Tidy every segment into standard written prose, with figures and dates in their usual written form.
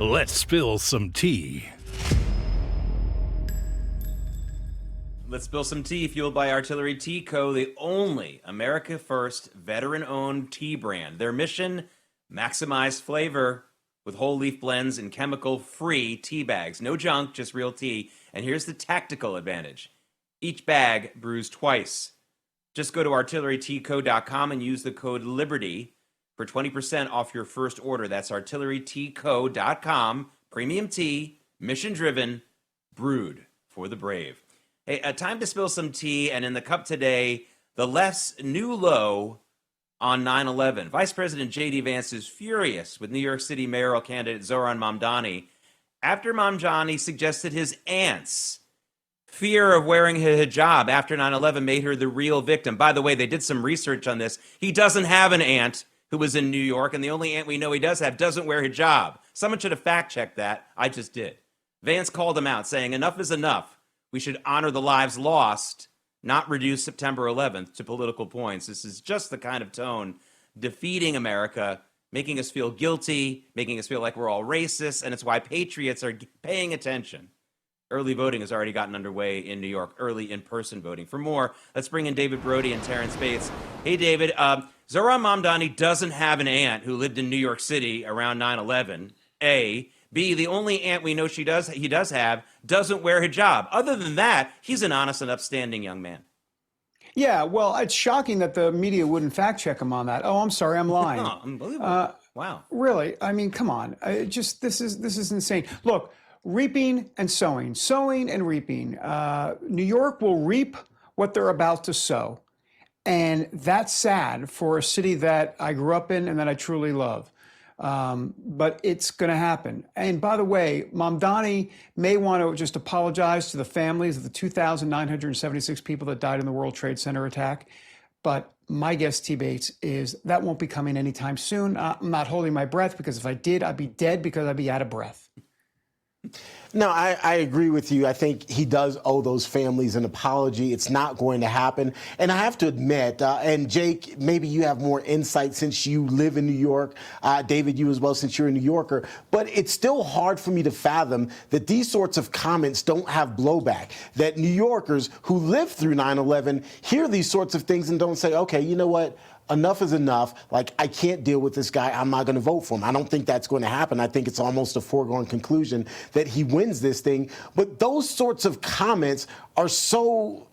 Let's spill some tea. Let's spill some tea, fueled by Artillery Tea Co., the only America-first, veteran-owned tea brand. Their mission, maximize flavor with whole leaf blends and chemical-free tea bags. No junk, just real tea. And here's the tactical advantage. Each bag brews twice. Just go to artilleryteaco.com and use the code LIBERTY for 20% off your first order. That's artilleryteaco.com. Premium tea, mission-driven, brewed for the brave. Hey, time to spill some tea, and in the cup today, the left's new low on 9/11. Vice President J.D. Vance is furious with New York City mayoral candidate Zoran Mamdani after Mamdani suggested his aunt's fear of wearing a hijab after 9/11 made her the real victim. By the way, they did some research on this. He doesn't have an aunt who was in New York, and the only aunt we know he does have doesn't wear hijab. Someone should have fact-checked that. I just did. Vance called him out, saying, enough is enough. We should honor the lives lost, not reduce September 11th to political points. This is just the kind of tone defeating America, making us feel guilty, making us feel like we're all racist, and it's why patriots are paying attention. Early voting has already gotten underway in New York, early in-person voting. For more, let's bring in David Brody and Terrence Bates. Hey, David, Zoran Mamdani doesn't have an aunt who lived in New York City around 9/11, A. B, the only aunt we know he does have doesn't wear hijab. Other than that, he's an honest and upstanding young man. Yeah, well, it's shocking that the media wouldn't fact check him on that. Oh, I'm sorry, I'm lying. Oh, unbelievable. Wow. Really? I mean, come on. This is insane. Look, reaping and sowing and reaping. New York will reap what they're about to sow. And that's sad for a city that I grew up in and that I truly love. But it's going to happen. And by the way, Mamdani may want to just apologize to the families of the 2,976 people that died in the World Trade Center attack. But my guess, T. Bates, is that won't be coming anytime soon. I'm not holding my breath, because if I did, I'd be dead because I'd be out of breath. No, I agree with you. I think he does owe those families an apology. It's not going to happen. And I have to admit, and Jake, maybe you have more insight since you live in New York. David, you as well, since you're a New Yorker. But it's still hard for me to fathom that these sorts of comments don't have blowback, that New Yorkers who lived through 9/11 hear these sorts of things and don't say, okay, you know what? Enough is enough. Like, I can't deal with this guy. I'm not going to vote for him. I don't think that's going to happen. I think it's almost a foregone conclusion that he wins this thing. But those sorts of comments are so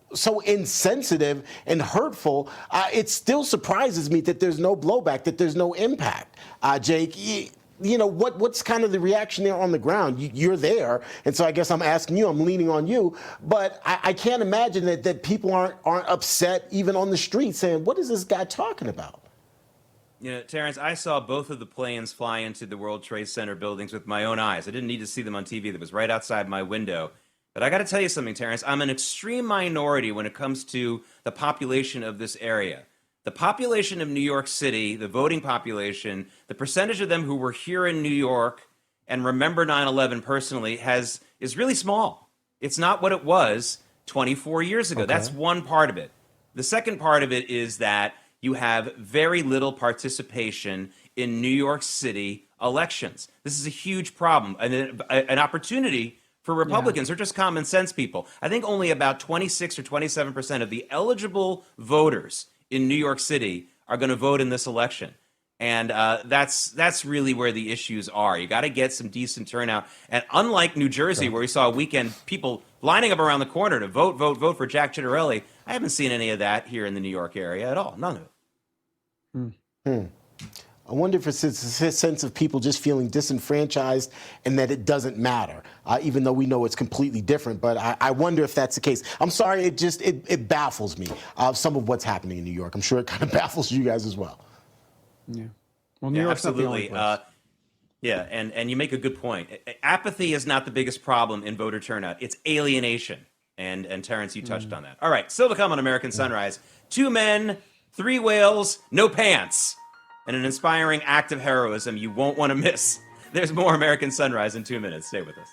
insensitive and hurtful. It still surprises me that there's no blowback, that there's no impact. Jake, you know, what's kind of the reaction there on the ground? You're there, and so I guess I'm asking you, I'm leaning on you, but I can't imagine that people aren't upset even on the street saying, what is this guy talking about? You know, Terrence, I saw both of the planes fly into the World Trade Center buildings with my own eyes. I didn't need to see them on TV. That was right outside my window. But I got to tell you something, Terrence. I'm an extreme minority when it comes to the population of this area. The population of New York City, the voting population, the percentage of them who were here in New York and remember 9/11 personally is really small. It's not what it was 24 years ago. Okay. That's one part of it. The second part of it is that you have very little participation in New York City elections. This is a huge problem, an opportunity for Republicans or just common sense people. I think only about 26 or 27% of the eligible voters in New York City are going to vote in this election. And that's really where the issues are. You got to get some decent turnout. And unlike New Jersey, where we saw a weekend people lining up around the corner to vote for Jack Ciattarelli, I haven't seen any of that here in the New York area at all. None of it. I wonder if it's a sense of people just feeling disenfranchised and that it doesn't matter, even though we know it's completely different. But I wonder if that's the case. I'm sorry, it baffles me, some of what's happening in New York. I'm sure it kind of baffles you guys as well. Yeah. Well, New York's absolutely. Not the only place. Yeah, and you make a good point. Apathy is not the biggest problem in voter turnout. It's alienation. And Terrence, you touched on that. All right, still to come on American Sunrise. 2 men, 3 whales, no pants. And an inspiring act of heroism you won't want to miss. There's more American Sunrise in 2 minutes. Stay with us.